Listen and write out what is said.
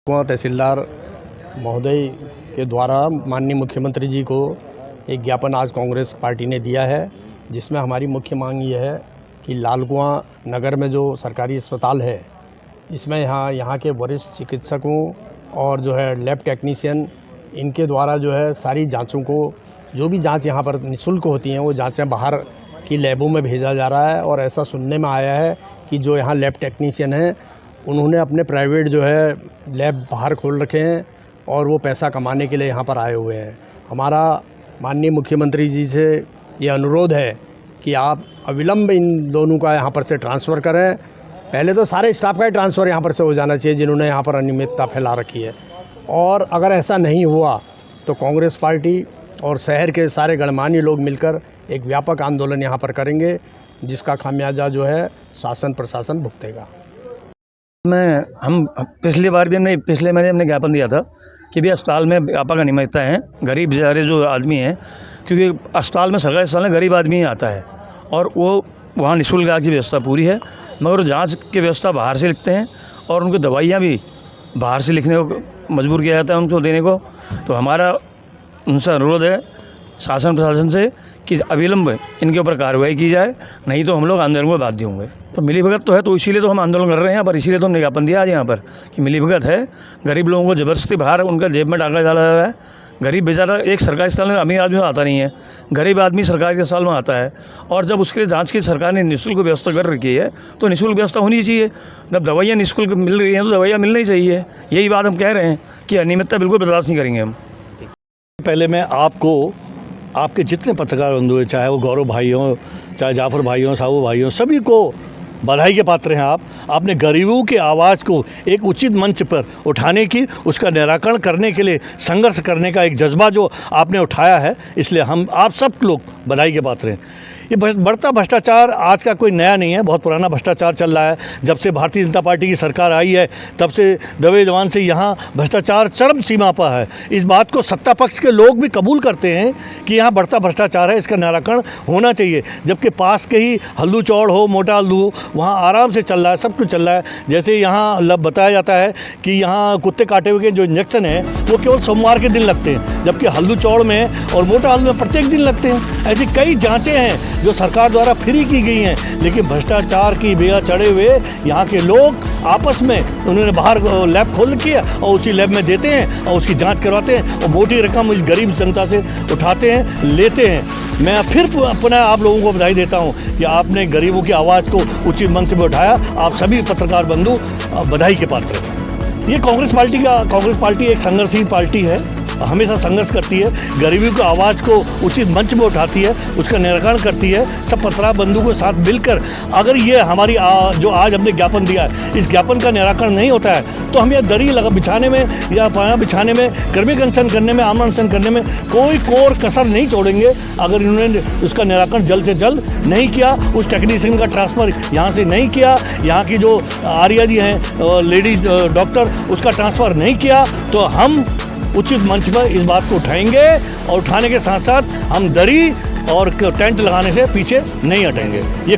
तहसीलदार महोदय के द्वारा माननीय मुख्यमंत्री जी को एक ज्ञापन आज कांग्रेस पार्टी ने दिया है, जिसमें हमारी मुख्य मांग ये है कि लाल कुआं नगर में जो सरकारी अस्पताल है, इसमें यहाँ के वरिष्ठ चिकित्सकों और जो है लैब टेक्नीशियन, इनके द्वारा जो है सारी जांचों को, जो भी जांच यहाँ पर निःशुल्क होती हैं, वो जांचें बाहर की लैबों में भेजा जा रहा है। और ऐसा सुनने में आया है कि जो यहाँ लैब टेक्नीशियन हैं, उन्होंने अपने प्राइवेट जो है लैब बाहर खोल रखे हैं और वो पैसा कमाने के लिए यहाँ पर आए हुए हैं। हमारा माननीय मुख्यमंत्री जी से ये अनुरोध है कि आप अविलंब इन दोनों का यहाँ पर से ट्रांसफ़र करें। पहले तो सारे स्टाफ का ही ट्रांसफ़र यहाँ पर से हो जाना चाहिए जिन्होंने यहाँ पर अनियमितता फैला रखी है, और अगर ऐसा नहीं हुआ तो कांग्रेस पार्टी और शहर के सारे गणमान्य लोग मिलकर एक व्यापक आंदोलन यहाँ पर करेंगे, जिसका खामियाजा जो है शासन प्रशासन भुगतेगा। हम पिछली महीने हमने ज्ञापन दिया था कि भी अस्पताल में व्यापक अनियमितता है, गरीब बेचारे जो आदमी हैं, क्योंकि अस्पताल में सरकारी अस्पताल में गरीब आदमी ही आता है और वो वहाँ निःशुल्क इलाज की व्यवस्था पूरी है, मगर जांच की व्यवस्था बाहर से लिखते हैं और उनको दवाइयाँ भी बाहर से लिखने को मजबूर किया जाता है उनको देने को। तो हमारा उनसे अनुरोध है शासन प्रशासन से कि अविलंब इनके ऊपर कार्रवाई की जाए, नहीं तो हम लोग आंदोलन में बाध्य होंगे। तो मिलीभगत तो है, तो इसीलिए तो हम आंदोलन कर रहे हैं यहाँ पर, इसीलिए तो हमने ज्ञापन दिया आज यहाँ पर कि मिलीभगत है। गरीब लोगों को ज़बरदस्ती बाहर उनका जेब में डाला जा रहा है। गरीब बेचारा एक सरकारी अस्पताल में अमीर आदमी आता नहीं है, गरीब आदमी सरकारी अस्पताल में आता है, और जब उसके लिए जांच की सरकार ने निःशुल्क व्यवस्था कर रखी है तो निःशुल्क व्यवस्था होनी चाहिए। जब दवाइयाँ निःशुल्क मिल रही हैं तो दवाइयाँ मिलनी चाहिए। यही बात हम कह रहे हैं कि अनियमितता बिल्कुल बर्दाश्त नहीं करेंगे हम। पहले मैं आपको, आपके जितने पत्रकार बंधु हैं, चाहे वो गौरव भाई हों, चाहे जाफर भाई हों, साहू भाई हों, सभी को बधाई के पात्र हैं। आपने गरीबों की आवाज़ को एक उचित मंच पर उठाने की, उसका निराकरण करने के लिए संघर्ष करने का एक जज्बा जो आपने उठाया है, इसलिए हम आप सब लोग बधाई के पात्र हैं। ये बढ़ता भ्रष्टाचार आज का कोई नया नहीं है, बहुत पुराना भ्रष्टाचार चल रहा है। जब से भारतीय जनता पार्टी की सरकार आई है, तब से दबे जवान से यहाँ भ्रष्टाचार चरम सीमा पर है। इस बात को सत्ता पक्ष के लोग भी कबूल करते हैं कि यहाँ बढ़ता भ्रष्टाचार है, इसका निराकरण होना चाहिए। जबकि पास के ही हल्लू चौड़ हो, मोटा हल्लू, वहाँ आराम से चल रहा है, सब कुछ चल रहा है। जैसे यहाँ बताया जाता है कि यहाँ कुत्ते काटे हुए के जो इंजेक्शन है वो केवल सोमवार के दिन लगते हैं, जबकि हल्लू चौड़ में और मोटा हल्लू में प्रत्येक दिन लगते हैं। ऐसी कई जाँचें हैं जो सरकार द्वारा फ्री की गई हैं, लेकिन भ्रष्टाचार की बेड़ा चढ़े हुए यहाँ के लोग आपस में उन्होंने बाहर लैब खोल किया और उसी लैब में देते हैं और उसकी जांच करवाते हैं और मोटी रकम इस गरीब जनता से उठाते हैं, लेते हैं। मैं फिर अपना आप लोगों को बधाई देता हूँ कि आपने गरीबों की आवाज़ को उचित मंच में उठाया। आप सभी पत्रकार बंधु बधाई के पात्र हैं। ये कांग्रेस पार्टी एक संघर्षशील पार्टी है, हमेशा संघर्ष करती है, गरीबी की आवाज़ को उचित मंच में उठाती है, उसका निराकरण करती है। सब पत्रकार बंधु के साथ मिलकर अगर ये हमारी जो आज हमने ज्ञापन दिया है, इस ज्ञापन का निराकरण नहीं होता है तो हम ये दरी बिछाने में या पाया बिछाने में, कर्मी अनशन करने में, आमरण अनशन करने में कोई कोर कसर नहीं छोड़ेंगे। अगर इन्होंने उसका निराकरण जल्द से जल्द नहीं किया, उस टेक्नीशियन का ट्रांसफ़र यहाँ से नहीं किया, यहाँ की जो आर्या जी हैं लेडीज डॉक्टर, उसका ट्रांसफ़र नहीं किया, तो हम उचित मंच पर इस बात को उठाएंगे और उठाने के साथ साथ हम दरी और टेंट लगाने से पीछे नहीं हटेंगे। ये